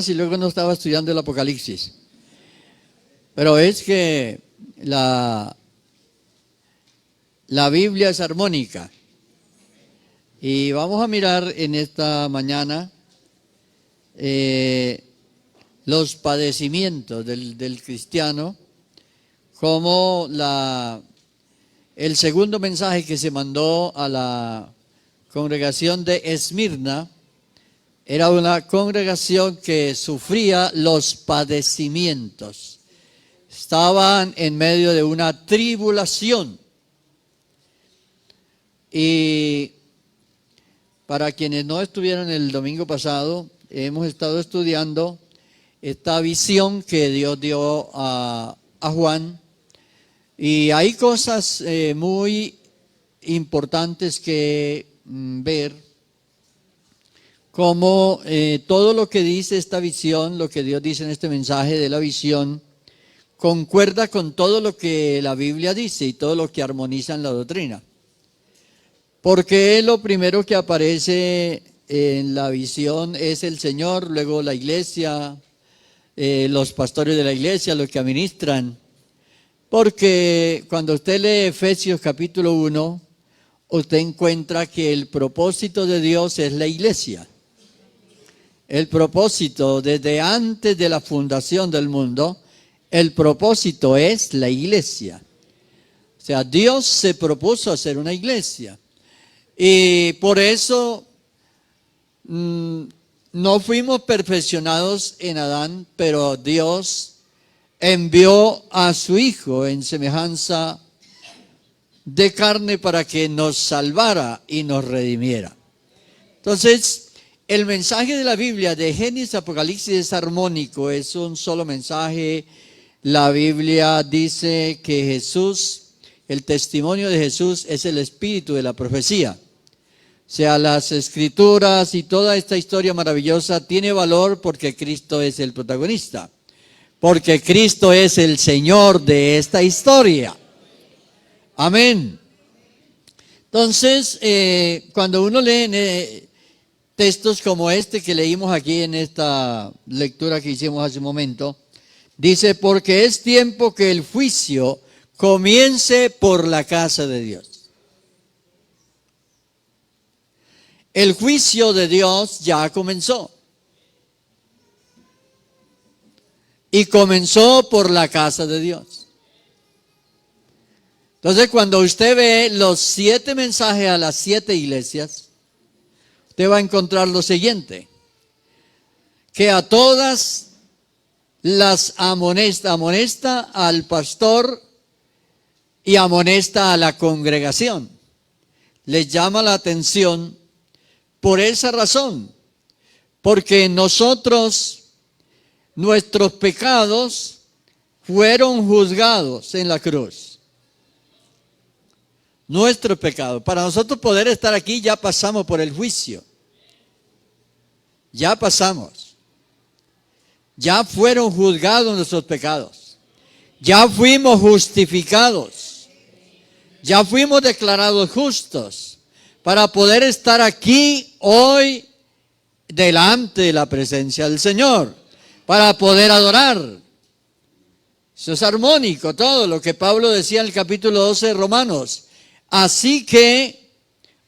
y luego no estaba estudiando el Apocalipsis. Pero es que la Biblia es armónica. Y vamos a mirar en esta mañana los padecimientos del cristiano, como el segundo mensaje que se mandó a la congregación de Esmirna era una congregación que sufría los padecimientos. Estaban en medio de una tribulación. Y para quienes no estuvieron el domingo pasado, hemos estado estudiando esta visión que Dios dio a Juan. Y hay cosas muy importantes que ver, como todo lo que dice esta visión, lo que Dios dice en este mensaje de la visión, concuerda con todo lo que la Biblia dice y todo lo que armoniza en la doctrina. Porque lo primero que aparece en la visión es el Señor, luego la iglesia, los pastores de la iglesia, los que administran. Porque cuando usted lee Efesios capítulo 1, usted encuentra que el propósito de Dios es la iglesia. El propósito, desde antes de la fundación del mundo, el propósito es la iglesia. O sea, Dios se propuso hacer una iglesia. Y por eso no fuimos perfeccionados en Adán, pero Dios envió a su Hijo en semejanza de carne para que nos salvara y nos redimiera. Entonces, el mensaje de la Biblia de Génesis, Apocalipsis es armónico, es un solo mensaje. La Biblia dice que Jesús, el testimonio de Jesús es el espíritu de la profecía. O sea, las escrituras y toda esta historia maravillosa tiene valor porque Cristo es el protagonista. Porque Cristo es el Señor de esta historia. Amén. Entonces, cuando uno lee textos como este que leímos aquí en esta lectura que hicimos hace un momento, dice, porque es tiempo que el juicio comience por la casa de Dios. El juicio de Dios ya comenzó. Y comenzó por la casa de Dios. Entonces, cuando usted ve los 7 mensajes a las 7 iglesias, usted va a encontrar lo siguiente: que a todas las amonesta al pastor y amonesta a la congregación. Les llama la atención por esa razón, porque nuestros pecados fueron juzgados en la cruz. Nuestros pecados. Para nosotros poder estar aquí ya pasamos por el juicio. Ya pasamos. Ya fueron juzgados nuestros pecados. Ya fuimos justificados. Ya fuimos declarados justos para poder estar aquí hoy delante de la presencia del Señor. Para poder adorar. Eso es armónico, todo lo que Pablo decía en el capítulo 12 de Romanos. Así que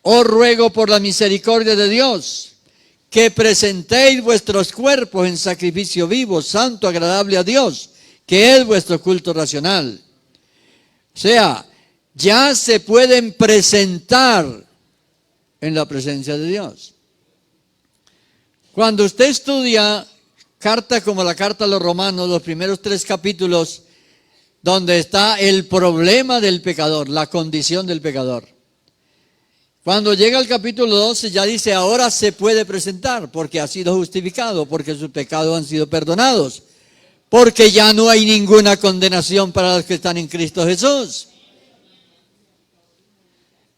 os ruego por la misericordia de Dios, que presentéis vuestros cuerpos en sacrificio vivo, santo, agradable a Dios, que es vuestro culto racional. O sea, ya se pueden presentar en la presencia de Dios. Cuando usted estudia carta como la carta a los Romanos, los primeros 3 capítulos, donde está el problema del pecador, la condición del pecador. Cuando llega al capítulo 12 ya dice, ahora se puede presentar, porque ha sido justificado, porque sus pecados han sido perdonados, porque ya no hay ninguna condenación para los que están en Cristo Jesús.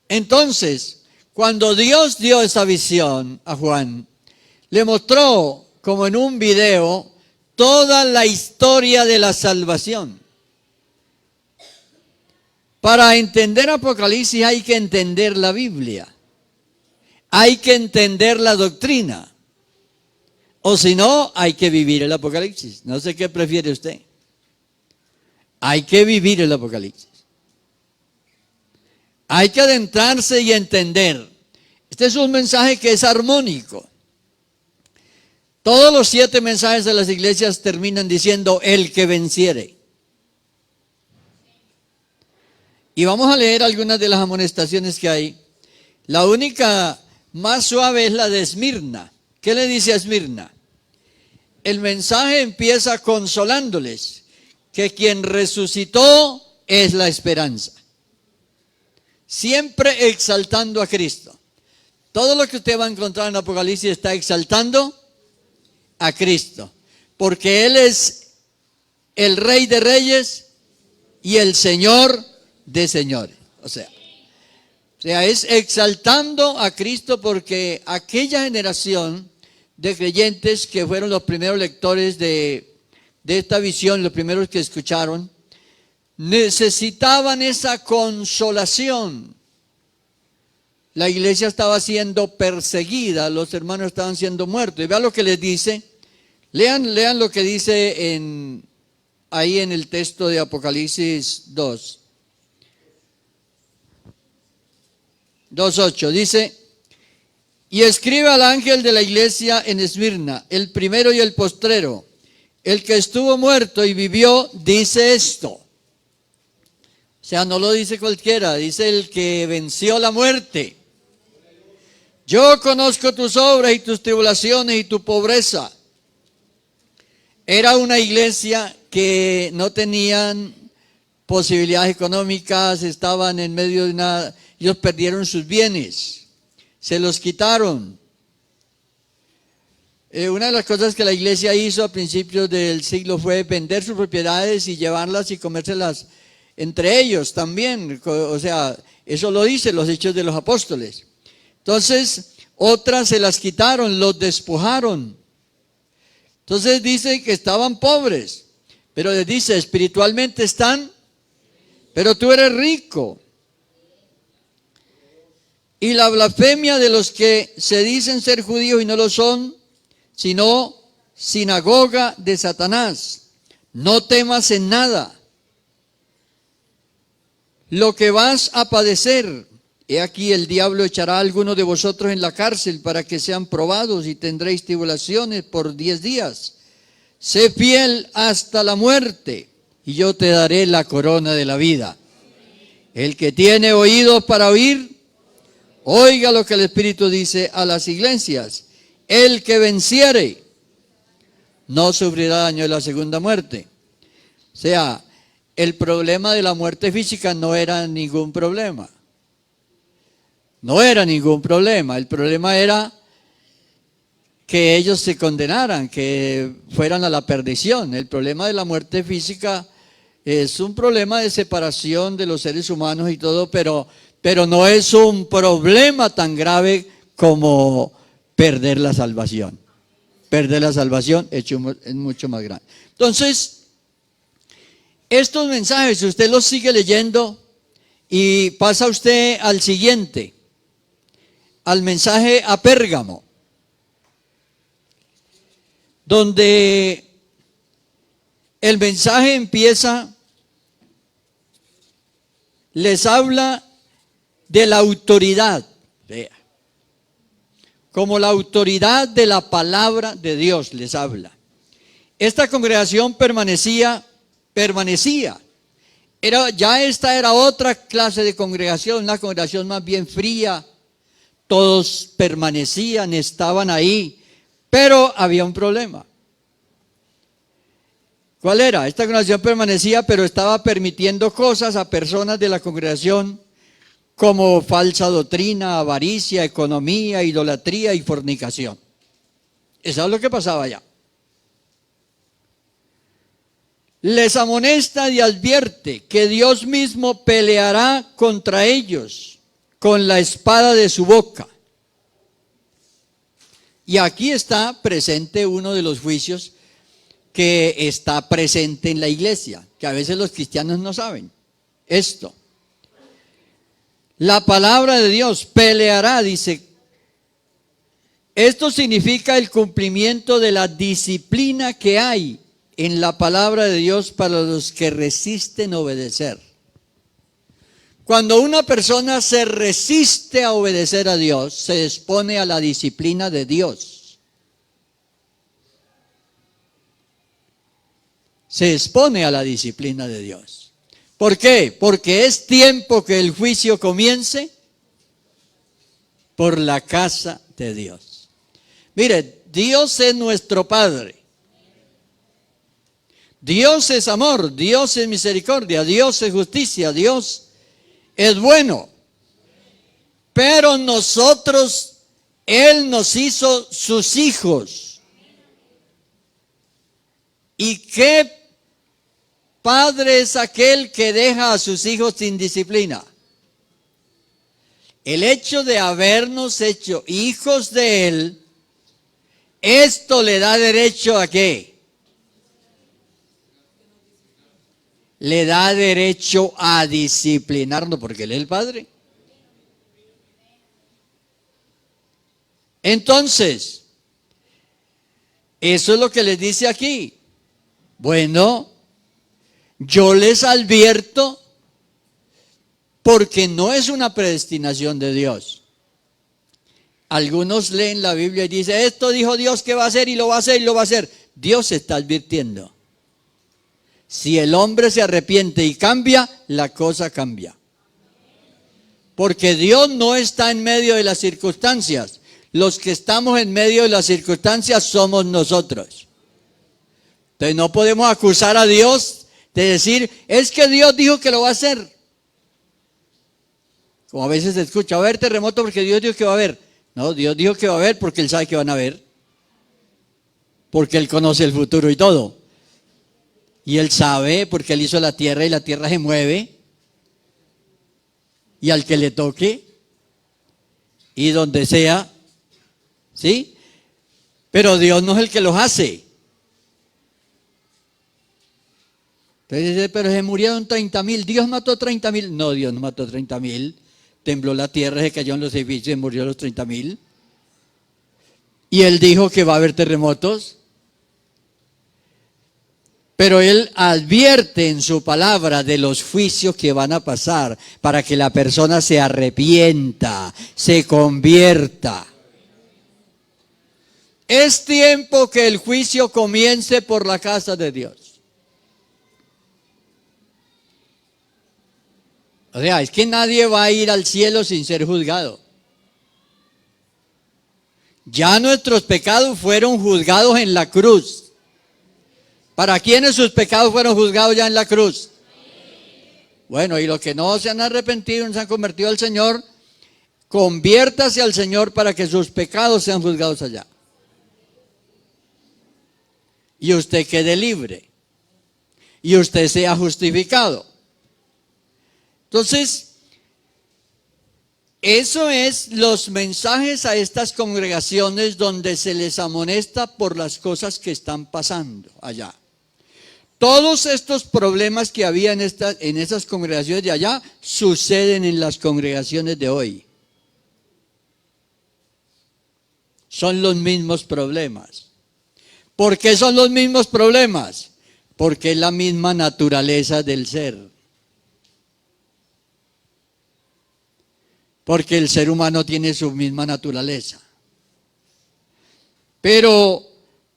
Entonces, cuando Dios dio esa visión a Juan, le mostró como en un video toda la historia de la salvación. Para entender Apocalipsis hay que entender la Biblia. Hay que entender la doctrina. O si no, hay que vivir el Apocalipsis. No sé qué prefiere usted. Hay que vivir el Apocalipsis. Hay que adentrarse y entender. Este es un mensaje que es armónico. Todos los 7 mensajes de las iglesias terminan diciendo el que venciere. Y vamos a leer algunas de las amonestaciones que hay. La única más suave es la de Esmirna. ¿Qué le dice a Esmirna? El mensaje empieza consolándoles que quien resucitó es la esperanza. Siempre exaltando a Cristo. Todo lo que usted va a encontrar en Apocalipsis está exaltando a Cristo. Porque Él es el Rey de Reyes y el Señor de señores. O sea, es exaltando a Cristo, porque aquella generación de creyentes que fueron los primeros lectores de esta visión, los primeros que escucharon, necesitaban esa consolación. La iglesia estaba siendo perseguida, los hermanos estaban siendo muertos. Y vean lo que les dice. Lean lo que dice ahí en el texto de Apocalipsis 2. 2:8 dice: y escribe al ángel de la iglesia en Esmirna, el primero y el postrero, el que estuvo muerto y vivió, dice esto. O sea, no lo dice cualquiera, dice el que venció la muerte. Yo conozco tus obras y tus tribulaciones y tu pobreza. Era una iglesia que no tenían posibilidades económicas, estaban en medio de una... Ellos perdieron sus bienes, se los quitaron. Una de las cosas que la iglesia hizo a principios del siglo fue vender sus propiedades y llevarlas y comérselas entre ellos también. O sea, eso lo dicen los Hechos de los Apóstoles. Entonces, otras se las quitaron, los despojaron. Entonces dice que estaban pobres, pero les dice, espiritualmente están, pero tú eres rico. Y la blasfemia de los que se dicen ser judíos y no lo son, sino sinagoga de Satanás. No temas en nada lo que vas a padecer. He aquí el diablo echará a algunos de vosotros en la cárcel para que sean probados y tendréis tribulaciones por 10 días. Sé fiel hasta la muerte y yo te daré la corona de la vida. El que tiene oídos para oír, oiga lo que el Espíritu dice a las iglesias. El que venciere no sufrirá daño de la segunda muerte. O sea, el problema de la muerte física no era ningún problema. No era ningún problema. El problema era que ellos se condenaran, que fueran a la perdición. El problema de la muerte física es un problema de separación de los seres humanos y todo, pero no es un problema tan grave como perder la salvación. Perder la salvación es mucho más grande. Entonces, estos mensajes usted los sigue leyendo y pasa usted al siguiente, al mensaje a Pérgamo, donde el mensaje empieza, les habla de la autoridad, vea, como la autoridad de la palabra de Dios les habla. Esta congregación permanecía. Esta era otra clase de congregación, una congregación más bien fría. Todos permanecían, estaban ahí, pero había un problema. ¿Cuál era? Esta congregación permanecía, pero estaba permitiendo cosas a personas de la congregación como falsa doctrina, avaricia, economía, idolatría y fornicación. Eso es lo que pasaba allá. Les amonesta y advierte que Dios mismo peleará contra ellos con la espada de su boca. Y aquí está presente uno de los juicios que está presente en la iglesia, que a veces los cristianos no saben esto. La palabra de Dios peleará, dice, Esto significa el cumplimiento de la disciplina que hay en la palabra de Dios para los que resisten obedecer. Cuando una persona se resiste a obedecer a Dios, se expone a la disciplina de Dios. Se expone a la disciplina de Dios. ¿Por qué? Porque es tiempo que el juicio comience por la casa de Dios. Mire, Dios es nuestro Padre. Dios es amor, Dios es misericordia, Dios es justicia, Dios es bueno. Pero nosotros, Él nos hizo sus hijos. ¿Y qué padre es aquel que deja a sus hijos sin disciplina? El hecho de habernos hecho hijos de Él, esto le da derecho ¿a qué? Le da derecho a disciplinarnos, porque Él es el Padre. Entonces, eso es lo que les dice aquí. Bueno, yo les advierto porque no es una predestinación de Dios. Algunos leen la Biblia y dicen, esto dijo Dios que va a hacer y lo va a hacer y lo va a hacer. Dios está advirtiendo. Si el hombre se arrepiente y cambia, la cosa cambia. Porque Dios no está en medio de las circunstancias. Los que estamos en medio de las circunstancias somos nosotros. Entonces no podemos acusar a Dios de decir, es que Dios dijo que lo va a hacer. Como a veces se escucha, va a haber terremoto porque Dios dijo que va a haber. No, Dios dijo que va a haber porque Él sabe que van a haber. Porque Él conoce el futuro y todo. Y Él sabe porque Él hizo la tierra y la tierra se mueve. Y al que le toque, y donde sea, ¿sí? Pero Dios no es el que los hace. Entonces dice, pero se murieron 30,000, Dios mató 30,000. No, Dios no mató 30,000. Tembló la tierra, se cayó en los edificios y murió los 30,000. Y Él dijo que va a haber terremotos. Pero Él advierte en su palabra de los juicios que van a pasar para que la persona se arrepienta, se convierta. Es tiempo que el juicio comience por la casa de Dios. O sea, es que nadie va a ir al cielo sin ser juzgado. Ya nuestros pecados fueron juzgados en la cruz. ¿Para quiénes sus pecados fueron juzgados ya en la cruz? Bueno, y los que no se han arrepentido, no se han convertido al Señor, conviértase al Señor para que sus pecados sean juzgados allá. Y usted quede libre. Y usted sea justificado. Entonces, eso es los mensajes a estas congregaciones donde se les amonesta por las cosas que están pasando allá. Todos estos problemas que había en esas congregaciones de allá suceden en las congregaciones de hoy. Son los mismos problemas. ¿Por qué son los mismos problemas? Porque es la misma naturaleza del ser. Porque el ser humano tiene su misma naturaleza. Pero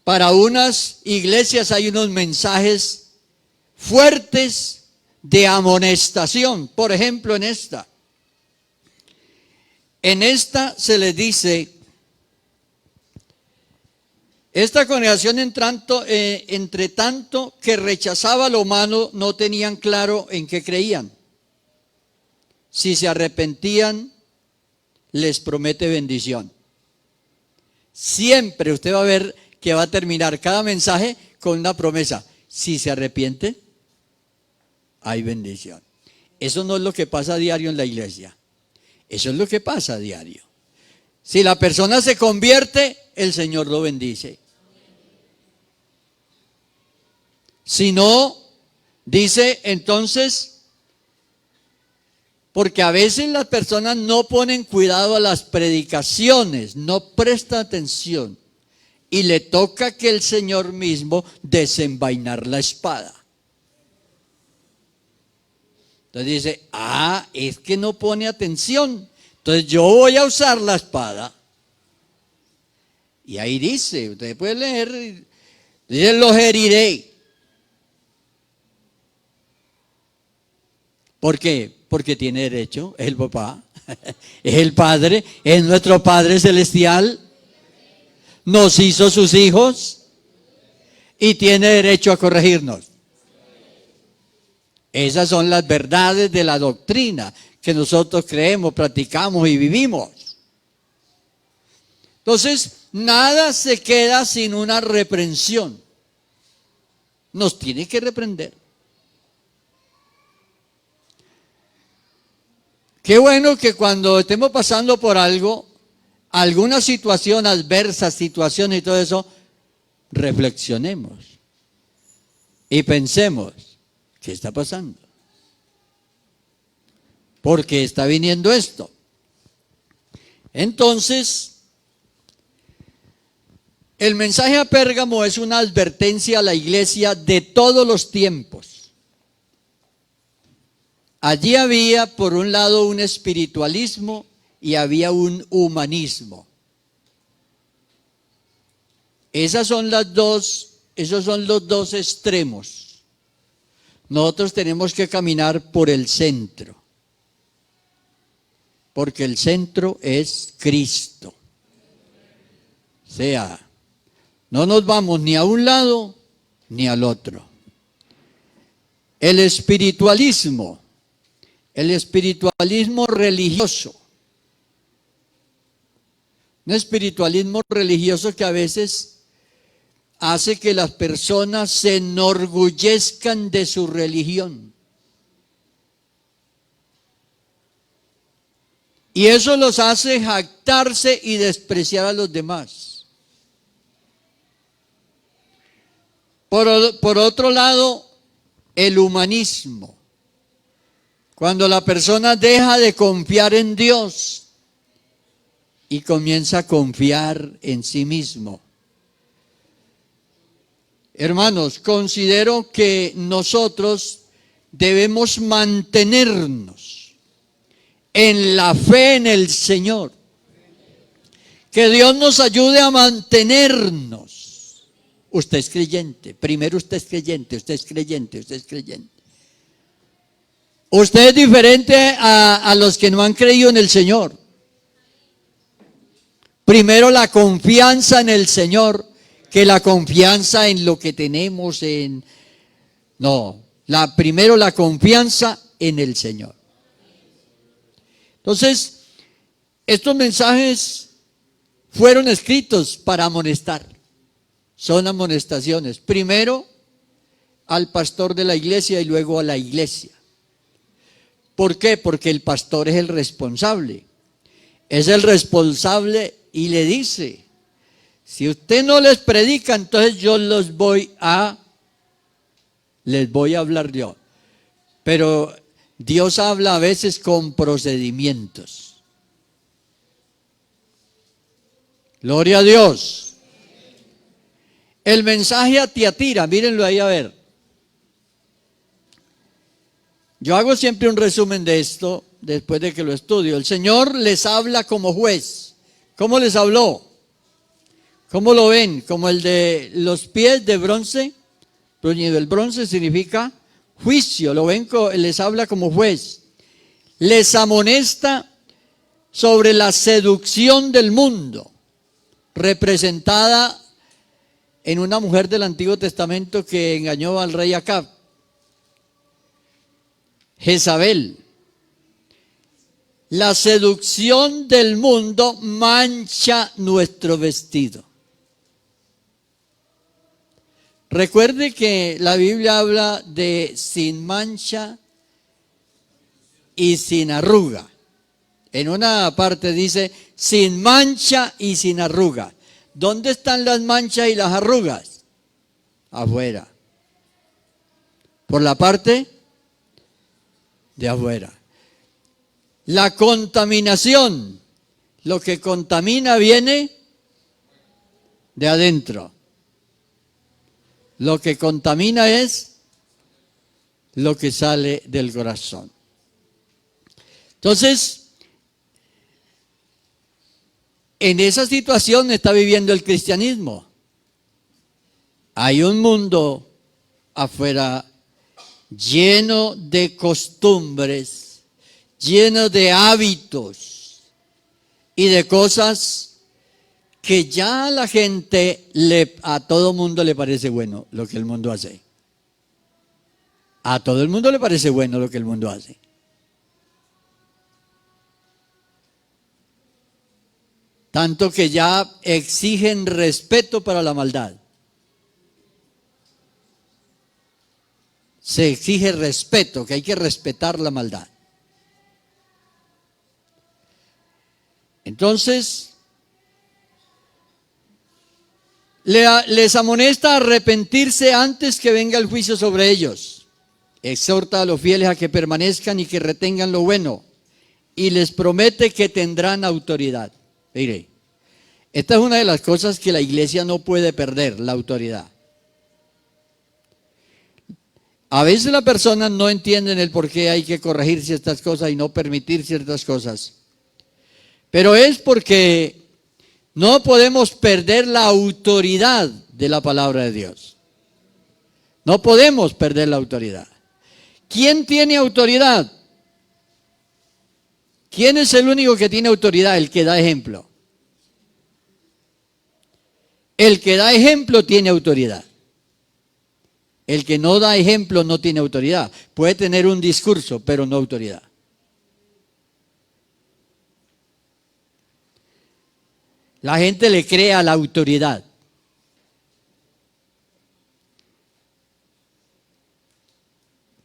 para unas iglesias hay unos mensajes fuertes de amonestación. Por ejemplo, en esta se les dice, esta congregación entre tanto que rechazaba lo humano, no tenían claro en qué creían. Si se arrepentían, les promete bendición. Siempre usted va a ver que va a terminar cada mensaje con una promesa. Si se arrepiente, hay bendición. Eso no es lo que pasa a diario en la iglesia. Eso es lo que pasa a diario. Si la persona se convierte, el Señor lo bendice. Si no, dice entonces, Porque a veces las personas no ponen cuidado a las predicaciones, no prestan atención. Y le toca que el Señor mismo desenvainar la espada. Entonces dice, es que no pone atención. Entonces yo voy a usar la espada. Y ahí dice, usted puede leer, dice, los heriré. ¿Por qué? Porque tiene derecho, es el papá, es el Padre, es nuestro Padre Celestial. Nos hizo sus hijos y tiene derecho a corregirnos. Esas son las verdades de la doctrina que nosotros creemos, practicamos y vivimos. Entonces, nada se queda sin una reprensión. Nos tiene que reprender. Qué bueno que cuando estemos pasando por algo, alguna situación adversa, situación y todo eso, reflexionemos y pensemos, ¿qué está pasando? ¿Por qué está viniendo esto? Entonces, el mensaje a Pérgamo es una advertencia a la iglesia de todos los tiempos. Allí había, por un lado, un espiritualismo y había un humanismo. Esos son los dos extremos. Nosotros tenemos que caminar por el centro, porque el centro es Cristo. O sea, no nos vamos ni a un lado ni al otro. El espiritualismo religioso. Un espiritualismo religioso que a veces hace que las personas se enorgullezcan de su religión. Y eso los hace jactarse y despreciar a los demás. Por otro lado, el humanismo. Cuando la persona deja de confiar en Dios y comienza a confiar en sí mismo. Hermanos, considero que nosotros debemos mantenernos en la fe en el Señor. Que Dios nos ayude a mantenernos. Usted es creyente. Primero usted es creyente, usted es creyente, usted es creyente. Usted es diferente a los que no han creído en el Señor. Primero la confianza en el Señor que la confianza en lo que tenemos primero la confianza en el Señor. Entonces, estos mensajes fueron escritos para amonestar. Son amonestaciones. Primero al pastor de la iglesia y luego a la iglesia. ¿Por qué? Porque el pastor es el responsable. Es el responsable y le dice, si usted no les predica, entonces yo les voy a hablar yo. Pero Dios habla a veces con procedimientos. Gloria a Dios. El mensaje a Tiatira, mírenlo ahí a ver. Yo hago siempre un resumen de esto después de que lo estudio. El Señor les habla como juez. ¿Cómo les habló? ¿Cómo lo ven? Como el de los pies de bronce. El bronce significa juicio. Lo ven, les habla como juez. Les amonesta sobre la seducción del mundo, representada en una mujer del Antiguo Testamento que engañó al rey Acab, Jezabel. La seducción del mundo mancha nuestro vestido. Recuerde que la Biblia habla de sin mancha y sin arruga. En una parte dice sin mancha y sin arruga. ¿Dónde están las manchas y las arrugas? Afuera. Por la parte de afuera. La contaminación. Lo que contamina viene de adentro. Lo que contamina es lo que sale del corazón. Entonces, en esa situación está viviendo el cristianismo. Hay un mundo afuera lleno de costumbres, lleno de hábitos y de cosas que ya a la gente, a todo mundo le parece bueno lo que el mundo hace. A todo el mundo le parece bueno lo que el mundo hace. Tanto que ya exigen respeto para la maldad. Se exige respeto, que hay que respetar la maldad. Entonces, les amonesta a arrepentirse antes que venga el juicio sobre ellos. Exhorta a los fieles a que permanezcan y que retengan lo bueno. Y les promete que tendrán autoridad. Mire, esta es una de las cosas que la iglesia no puede perder, la autoridad. A veces las personas no entienden el por qué hay que corregir ciertas cosas y no permitir ciertas cosas. Pero es porque no podemos perder la autoridad de la palabra de Dios. No podemos perder la autoridad. ¿Quién tiene autoridad? ¿Quién es el único que tiene autoridad? El que da ejemplo. El que da ejemplo tiene autoridad. El que no da ejemplo no tiene autoridad. Puede tener un discurso, pero no autoridad. La gente le cree a la autoridad.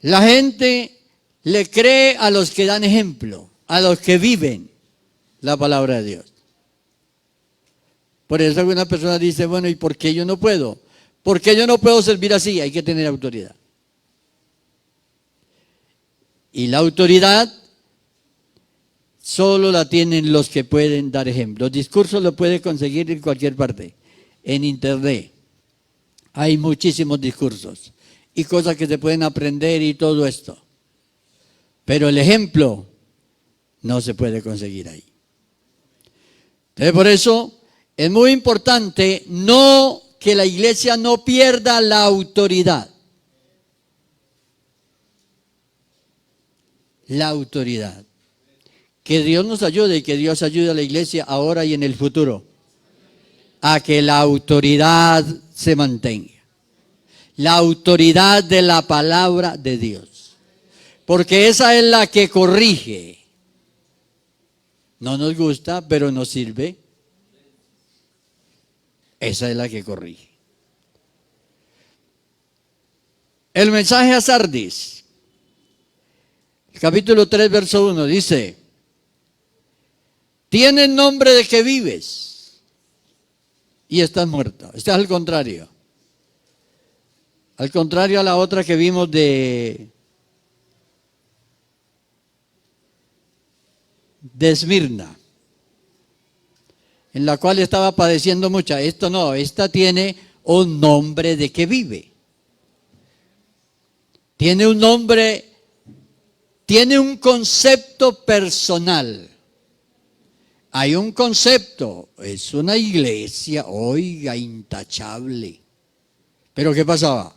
La gente le cree a los que dan ejemplo, a los que viven la palabra de Dios. Por eso alguna persona dice, bueno, ¿y por qué yo no puedo? ¿Por qué yo no puedo servir así? Hay que tener autoridad. Y la autoridad solo la tienen los que pueden dar ejemplo. Los discursos los puede conseguir en cualquier parte, en internet. Hay muchísimos discursos y cosas que se pueden aprender y todo esto. Pero el ejemplo no se puede conseguir ahí. Entonces, por eso es muy importante que la iglesia no pierda la autoridad. La autoridad. Que Dios nos ayude y que Dios ayude a la iglesia ahora y en el futuro a que la autoridad se mantenga. La autoridad de la palabra de Dios. Porque esa es la que corrige. No nos gusta, pero nos sirve. Esa es la que corrige. El mensaje a Sardis, capítulo 3, verso 1, dice: tienes nombre de que vives y estás muerto. Este es al contrario. Al contrario a la otra que vimos de Esmirna, en la cual estaba padeciendo mucho. Esto no, esta tiene un nombre de que vive. Tiene un nombre, tiene un concepto personal. Hay un concepto, es una iglesia, oiga, intachable. ¿Pero qué pasaba?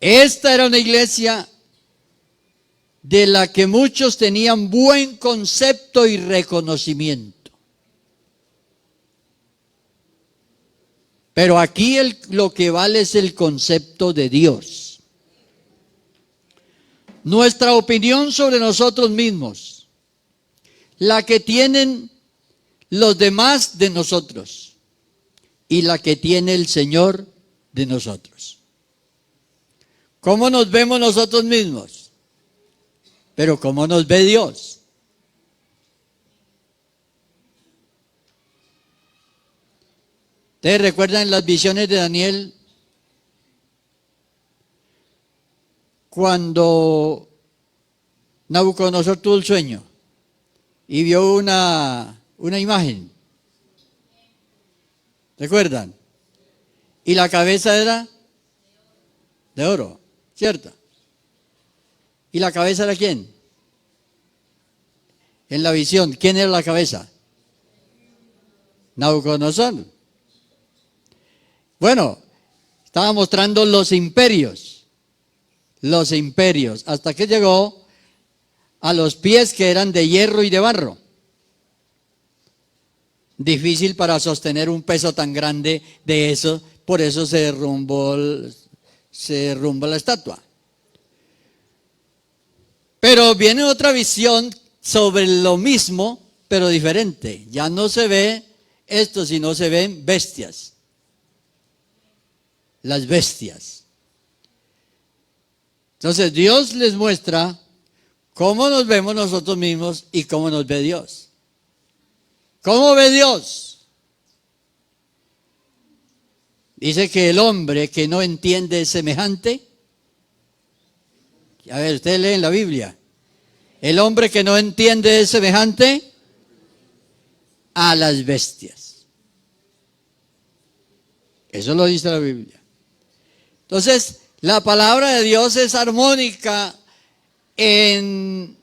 Esta era una iglesia de la que muchos tenían buen concepto y reconocimiento. Pero aquí lo que vale es el concepto de Dios. Nuestra opinión sobre nosotros mismos, la que tienen los demás de nosotros y la que tiene el Señor de nosotros. ¿Cómo nos vemos nosotros mismos? Pero ¿cómo nos ve Dios? ¿Ustedes recuerdan las visiones de Daniel? Cuando Nabucodonosor tuvo el sueño y vio una imagen. ¿Recuerdan? Y la cabeza era de oro, ¿cierto? ¿Y la cabeza era quién? En la visión, ¿quién era la cabeza? Nabucodonosor. Bueno, estaba mostrando los imperios, hasta que llegó a los pies que eran de hierro y de barro. Difícil para sostener un peso tan grande de eso, por eso se derrumbó la estatua. Pero viene otra visión sobre lo mismo, pero diferente. Ya no se ve esto, sino se ven bestias. Las bestias. Entonces Dios les muestra cómo nos vemos nosotros mismos y cómo nos ve Dios. ¿Cómo ve Dios? Dice que el hombre que no entiende es semejante. A ver, ustedes leen la Biblia. El hombre que no entiende es semejante a las bestias. Eso lo dice la Biblia. Entonces, la palabra de Dios es armónica en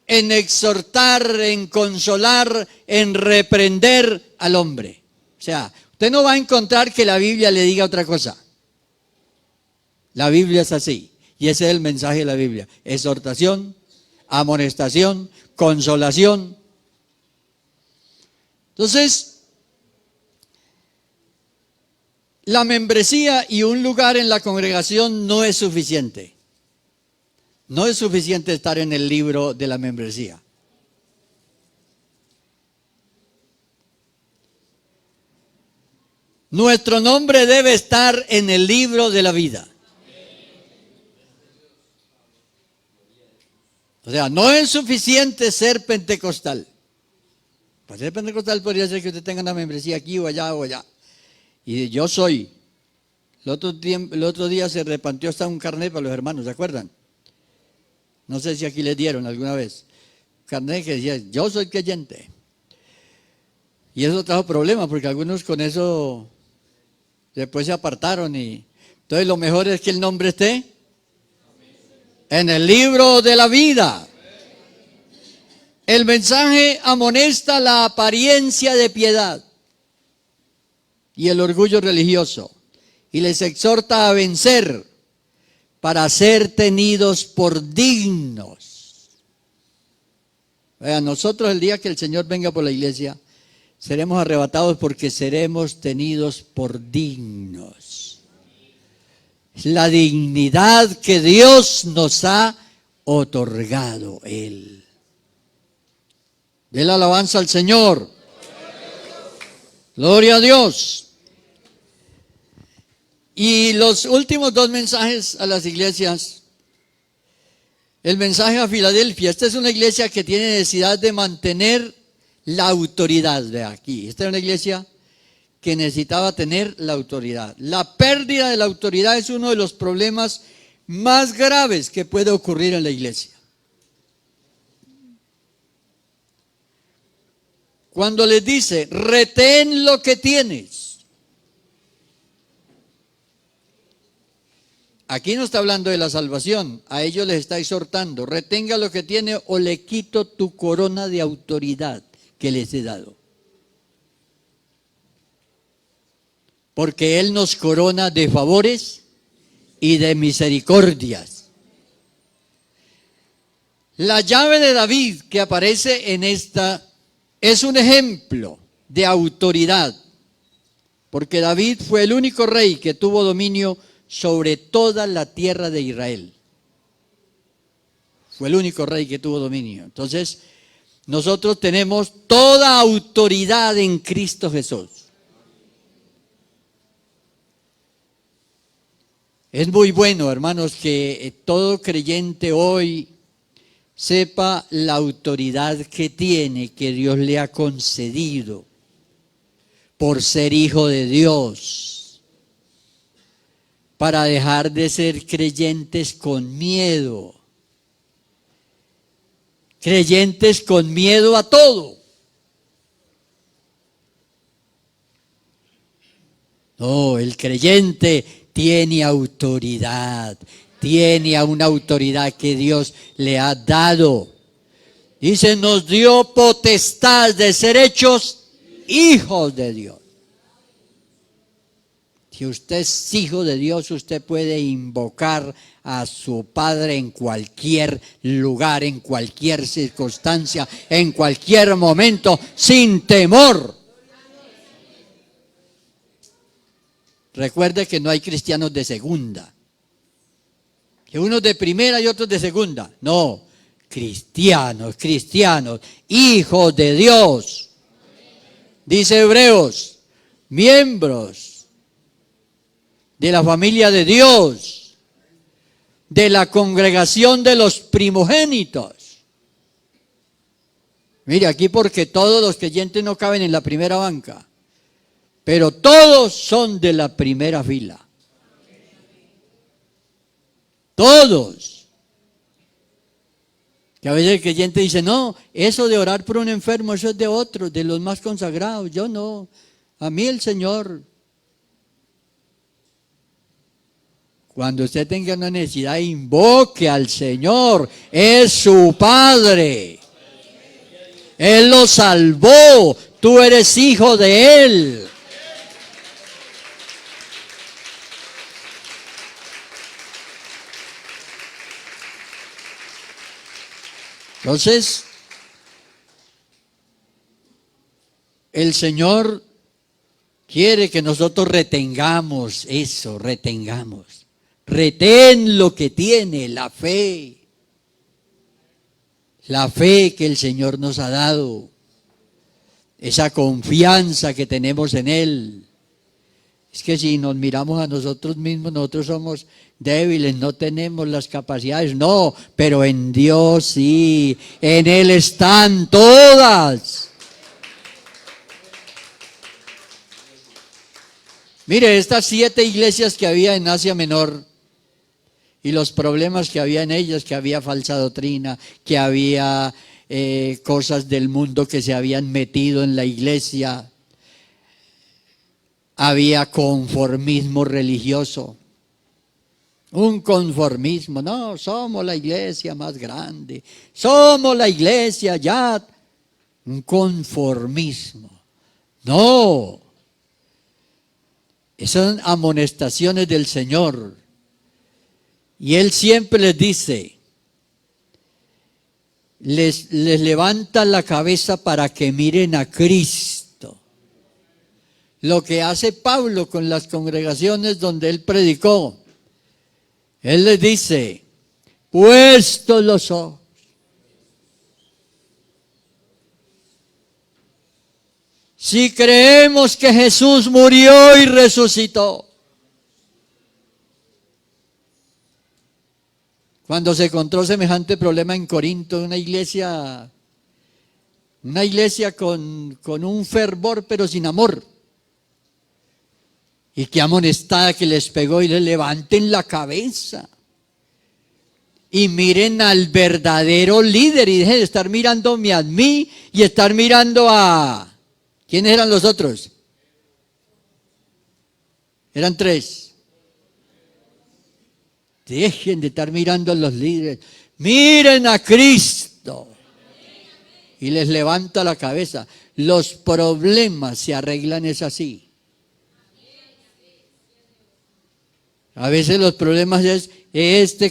exhortar, en consolar, en reprender al hombre. O sea, usted no va a encontrar que la Biblia le diga otra cosa. La Biblia es así. Y ese es el mensaje de la Biblia. Exhortación, amonestación, consolación. Entonces, la membresía y un lugar en la congregación no es suficiente. No es suficiente estar en el libro de la membresía. Nuestro nombre debe estar en el libro de la vida. O sea, no es suficiente ser pentecostal. Para ser pentecostal podría ser que usted tenga una membresía aquí o allá o allá. Y yo soy. El otro día se repartió hasta un carnet para los hermanos, ¿se acuerdan? No sé si aquí les dieron alguna vez. Carnet que decía, yo soy creyente. Y eso trajo problemas porque algunos con eso después se apartaron. Entonces lo mejor es que el nombre esté en el libro de la vida. El mensaje amonesta la apariencia de piedad y el orgullo religioso y les exhorta a vencer para ser tenidos por dignos. Vean, nosotros el día que el Señor venga por la iglesia seremos arrebatados porque seremos tenidos por dignos. Es la dignidad que Dios nos ha otorgado Él. Den la alabanza al Señor. Gloria a Dios. Y los últimos dos mensajes a las iglesias. El mensaje a Filadelfia. Esta es una iglesia que tiene necesidad de mantener la autoridad. De aquí. Esta es una iglesia que necesitaba tener la autoridad. La pérdida de la autoridad es uno de los problemas más graves que puede ocurrir en la iglesia. Cuando les dice, retén lo que tienes. Aquí no está hablando de la salvación, a ellos les está exhortando, retenga lo que tiene o le quito tu corona de autoridad que les he dado. Porque Él nos corona de favores y de misericordias. La llave de David que aparece en esta es un ejemplo de autoridad, porque David fue el único rey que tuvo dominio sobre toda la tierra de Israel. Fue el único rey que tuvo dominio. Entonces, nosotros tenemos toda autoridad en Cristo Jesús. Es muy bueno, hermanos, que todo creyente hoy sepa la autoridad que tiene, que Dios le ha concedido por ser hijo de Dios, para dejar de ser creyentes con miedo creyentes con miedo a todo. No, el creyente tiene autoridad, tiene a una autoridad que Dios le ha dado. Dice, nos dio potestad de ser hechos hijos de Dios. Si usted es hijo de Dios, usted puede invocar a su Padre en cualquier lugar, en cualquier circunstancia, en cualquier momento, sin temor. Recuerde que no hay cristianos de segunda. Que unos de primera y otros de segunda. No, cristianos, hijos de Dios. Dice Hebreos, miembros de la familia de Dios, de la congregación de los primogénitos. Mire, aquí porque todos los creyentes no caben en la primera banca, pero todos son de la primera fila. Todos. Que a veces el creyente dice, no, eso de orar por un enfermo, eso es de otros, de los más consagrados. Yo no, a mí el Señor. Cuando usted tenga una necesidad, invoque al Señor. Es su Padre. Él lo salvó. Tú eres hijo de Él. Entonces, el Señor quiere que nosotros retengamos eso, retengamos. Retén lo que tiene, la fe. La fe que el Señor nos ha dado. Esa confianza que tenemos en Él. Es que si nos miramos a nosotros mismos, nosotros somos débiles, no tenemos las capacidades. No, pero en Dios sí. En Él están todas. Mire, estas 7 iglesias que había en Asia Menor y los problemas que había en ellas, que había falsa doctrina, que había cosas del mundo que se habían metido en la iglesia, había conformismo religioso, un conformismo, no, somos la iglesia más grande, somos la iglesia ya, un conformismo, no, esas son amonestaciones del Señor. Y Él siempre les dice, les levanta la cabeza para que miren a Cristo. Lo que hace Pablo con las congregaciones donde él predicó. Él les dice, puestos los ojos. Si creemos que Jesús murió y resucitó. Cuando se encontró semejante problema en Corinto, una iglesia con un fervor pero sin amor. Y qué amonestada que les pegó y les levanten la cabeza. Y miren al verdadero líder y dejen de estar mirándome a mí y estar mirando a... ¿Quiénes eran los otros? Eran 3. Dejen de estar mirando a los líderes. Miren a Cristo. Y les levanta la cabeza. Los problemas se arreglan es así. A veces los problemas es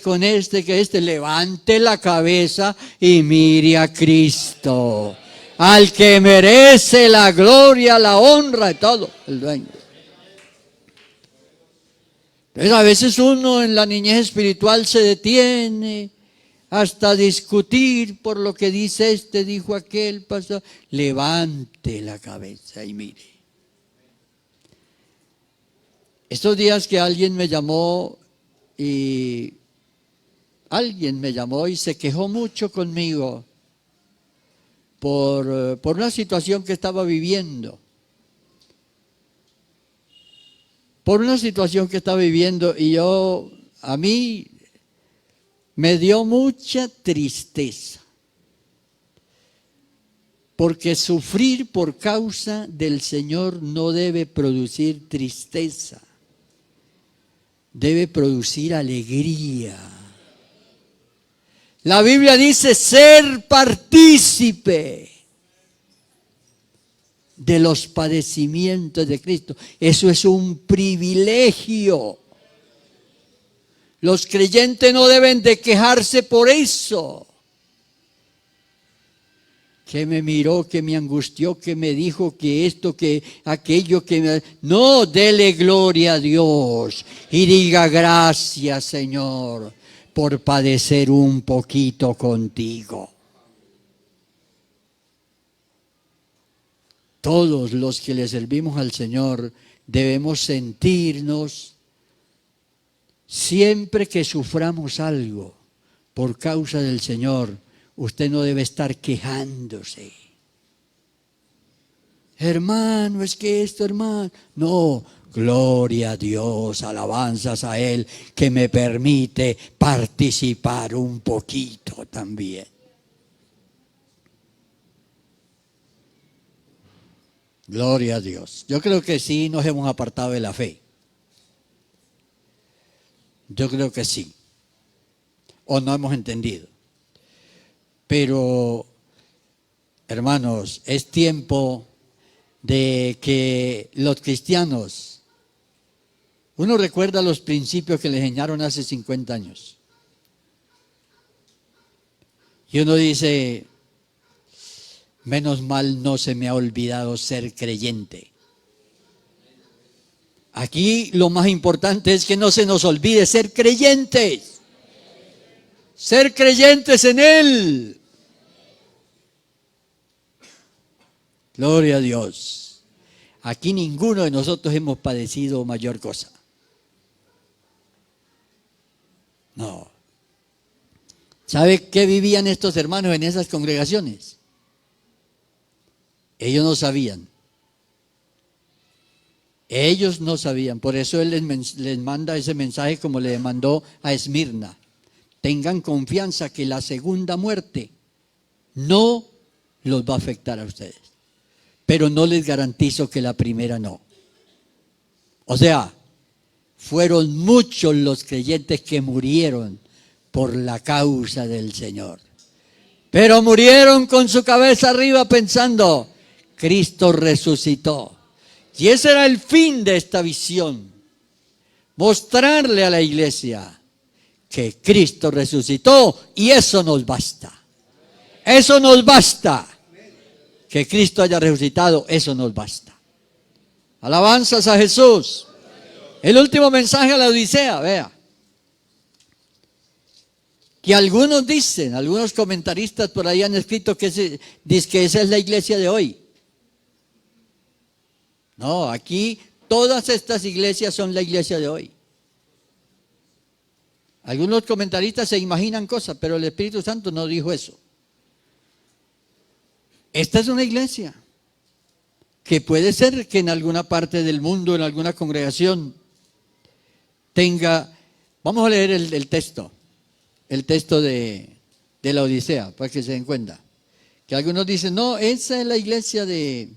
con este. Levante la cabeza y mire a Cristo. Al que merece la gloria, la honra y todo. El dueño. Entonces a veces uno en la niñez espiritual se detiene hasta discutir por lo que dice dijo aquel, pastor. Levante la cabeza y mire. Estos días que alguien me llamó y se quejó mucho conmigo por una situación que estaba viviendo. Por una situación que estaba viviendo y a mí me dio mucha tristeza. Porque sufrir por causa del Señor no debe producir tristeza, debe producir alegría. La Biblia dice ser partícipe de los padecimientos de Cristo. Eso es un privilegio. Los creyentes no deben de quejarse por eso. Que me miró, que me angustió, que me dijo que esto, que aquello, que me... No, dele gloria a Dios y diga gracias, Señor, por padecer un poquito contigo. Todos los que le servimos al Señor debemos sentirnos, siempre que suframos algo por causa del Señor, usted no debe estar quejándose. Hermano, es que esto, hermano. No, gloria a Dios, alabanzas a Él que me permite participar un poquito también. Gloria a Dios. Yo creo que sí nos hemos apartado de la fe. Yo creo que sí. O no hemos entendido. Pero, hermanos, es tiempo de que los cristianos, uno recuerda los principios que le enseñaron hace 50 años. Y uno dice, menos mal no se me ha olvidado ser creyente. Aquí lo más importante es que no se nos olvide ser creyentes. Ser creyentes en Él. Gloria a Dios. Aquí ninguno de nosotros hemos padecido mayor cosa. No. ¿Sabe qué vivían estos hermanos en esas congregaciones? Ellos no sabían. Ellos no sabían. Por eso Él les manda ese mensaje como le mandó a Esmirna. Tengan confianza que la segunda muerte no los va a afectar a ustedes. Pero no les garantizo que la primera no. O sea, fueron muchos los creyentes que murieron por la causa del Señor. Pero murieron con su cabeza arriba pensando, Cristo resucitó. Y ese era el fin de esta visión. Mostrarle a la iglesia que Cristo resucitó y eso nos basta. Eso nos basta. Que Cristo haya resucitado, eso nos basta. Alabanzas a Jesús. El último mensaje a la Odisea, vea. Que algunos dicen, algunos comentaristas por ahí han escrito que esa es la iglesia de hoy. No, aquí todas estas iglesias son la iglesia de hoy. Algunos comentaristas se imaginan cosas, pero el Espíritu Santo no dijo eso. Esta es una iglesia que puede ser que en alguna parte del mundo, en alguna congregación, tenga, vamos a leer el texto de la Odisea, para que se den cuenta. Que algunos dicen, no, esa es la iglesia de...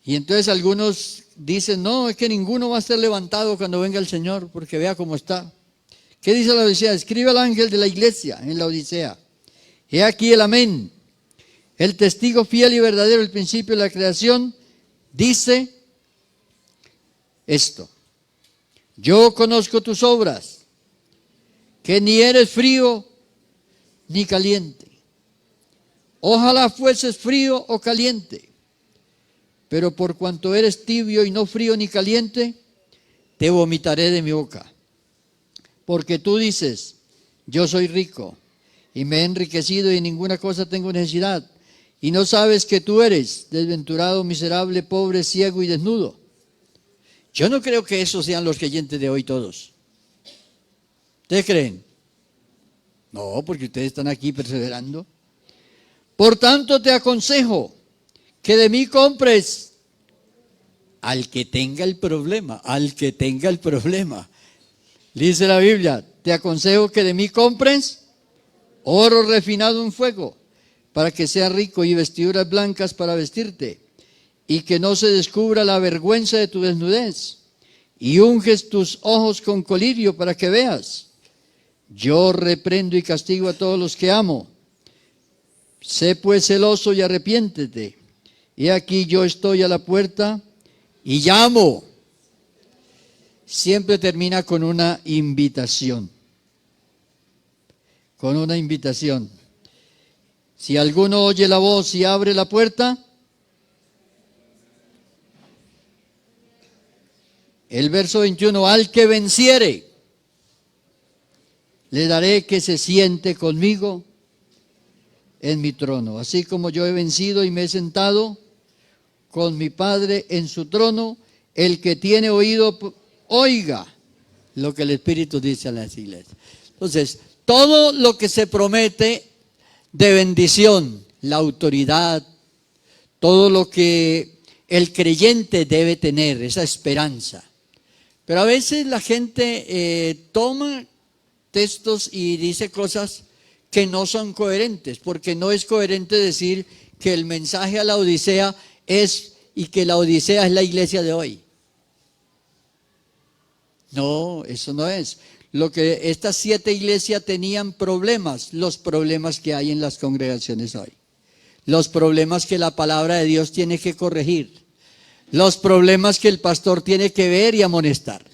Y entonces algunos dicen, no, es que ninguno va a ser levantado cuando venga el Señor, porque vea cómo está. ¿Qué dice la Odisea? Escribe al ángel de la iglesia en la Odisea. He aquí el amén, el testigo fiel y verdadero, el principio de la creación, dice esto. Yo conozco tus obras, que ni eres frío ni caliente. Ojalá fueses frío o caliente, pero por cuanto eres tibio y no frío ni caliente, te vomitaré de mi boca. Porque tú dices, yo soy rico y me he enriquecido y en ninguna cosa tengo necesidad, y no sabes que tú eres desventurado, miserable, pobre, ciego y desnudo. Yo no creo que esos sean los creyentes de hoy todos. ¿Ustedes creen? No, porque ustedes están aquí perseverando. Por tanto te aconsejo que de mí compres al que tenga el problema, Dice la Biblia, te aconsejo que de mí compres oro refinado en fuego, para que seas rico, y vestiduras blancas para vestirte, y que no se descubra la vergüenza de tu desnudez, y unges tus ojos con colirio para que veas. Yo reprendo y castigo a todos los que amo. Sé pues celoso y arrepiéntete. He aquí yo estoy a la puerta y llamo. Siempre termina con una invitación. Con una invitación. Si alguno oye la voz y abre la puerta, el verso 21, al que venciere, le daré que se siente conmigo en mi trono, así como yo he vencido y me he sentado con mi Padre en su trono. El que tiene oído, oiga lo que el Espíritu dice a las iglesias. Entonces, todo lo que se promete de bendición, la autoridad, todo lo que el creyente debe tener, esa esperanza. Pero a veces la gente toma textos y dice cosas que no son coherentes, porque no es coherente decir que el mensaje a la Odisea es, y que la Odisea es la iglesia de hoy. No, eso no es. Lo que estas 7 iglesias tenían problemas, los problemas que hay en las congregaciones hoy. Los problemas que la palabra de Dios tiene que corregir. Los problemas que el pastor tiene que ver y amonestar.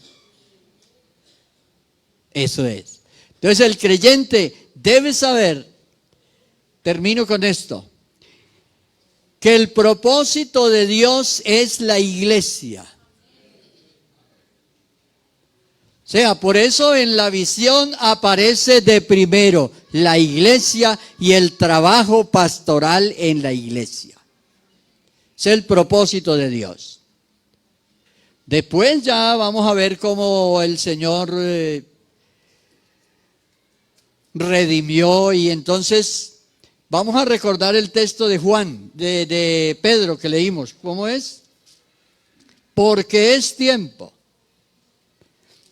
Eso es. Entonces el creyente debe saber, termino con esto, que el propósito de Dios es la iglesia. O sea, por eso en la visión aparece de primero la iglesia y el trabajo pastoral en la iglesia. Es el propósito de Dios. Después ya vamos a ver cómo el Señor redimió, y entonces vamos a recordar el texto de Juan, de Pedro que leímos. ¿Cómo es? Porque es tiempo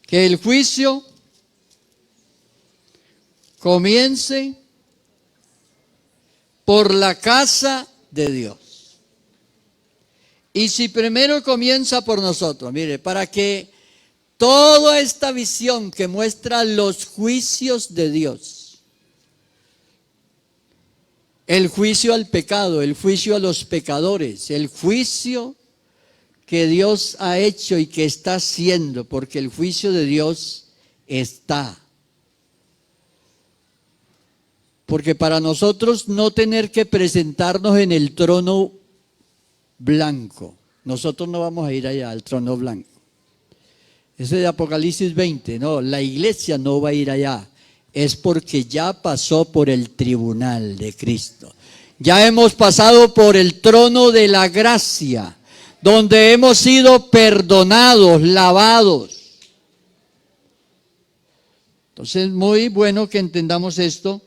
que el juicio comience por la casa de Dios. Y si primero comienza por nosotros, mire, para que toda esta visión que muestra los juicios de Dios, el juicio al pecado, el juicio a los pecadores, el juicio que Dios ha hecho y que está haciendo, porque el juicio de Dios está. Porque para nosotros no tener que presentarnos en el trono blanco, nosotros no vamos a ir allá al trono blanco. Ese de Apocalipsis 20, no, la iglesia no va a ir allá. Es porque ya pasó por el tribunal de Cristo. Ya hemos pasado por el trono de la gracia, donde hemos sido perdonados, lavados. Entonces, muy bueno que entendamos esto,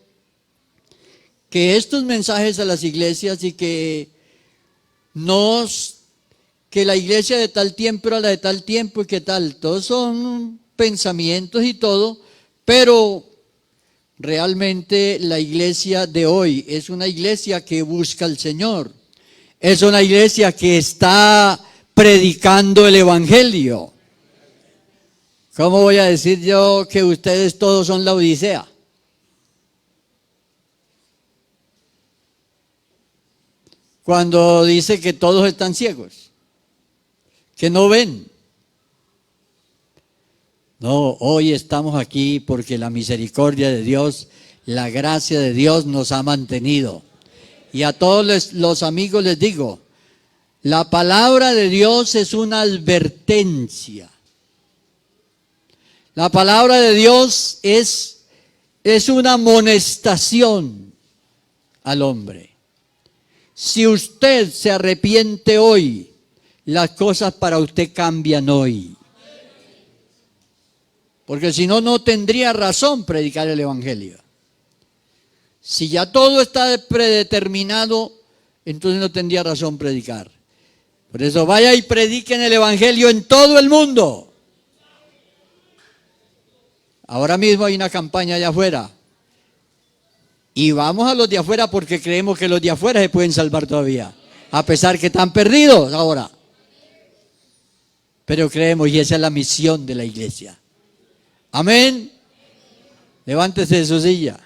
que estos mensajes a las iglesias y que la iglesia de tal tiempo era la de tal tiempo y que tal, todos son pensamientos y todo, pero realmente la iglesia de hoy es una iglesia que busca al Señor. Es una iglesia que está predicando el evangelio. ¿Cómo voy a decir yo que ustedes todos son la Odisea? Cuando dice que todos están ciegos, que no ven. No, hoy estamos aquí porque la misericordia de Dios, la gracia de Dios nos ha mantenido. Y a todos los amigos les digo, la palabra de Dios es una advertencia. La palabra de Dios es una amonestación al hombre. Si usted se arrepiente hoy, las cosas para usted cambian hoy. Porque si no, no tendría razón predicar el evangelio. Si ya todo está predeterminado, entonces no tendría razón predicar. Por eso vaya y prediquen el evangelio en todo el mundo. Ahora mismo hay una campaña allá afuera. Y vamos a los de afuera porque creemos que los de afuera se pueden salvar todavía, a pesar que están perdidos ahora. Pero creemos, y esa es la misión de la iglesia. Amén. Levántese de su silla.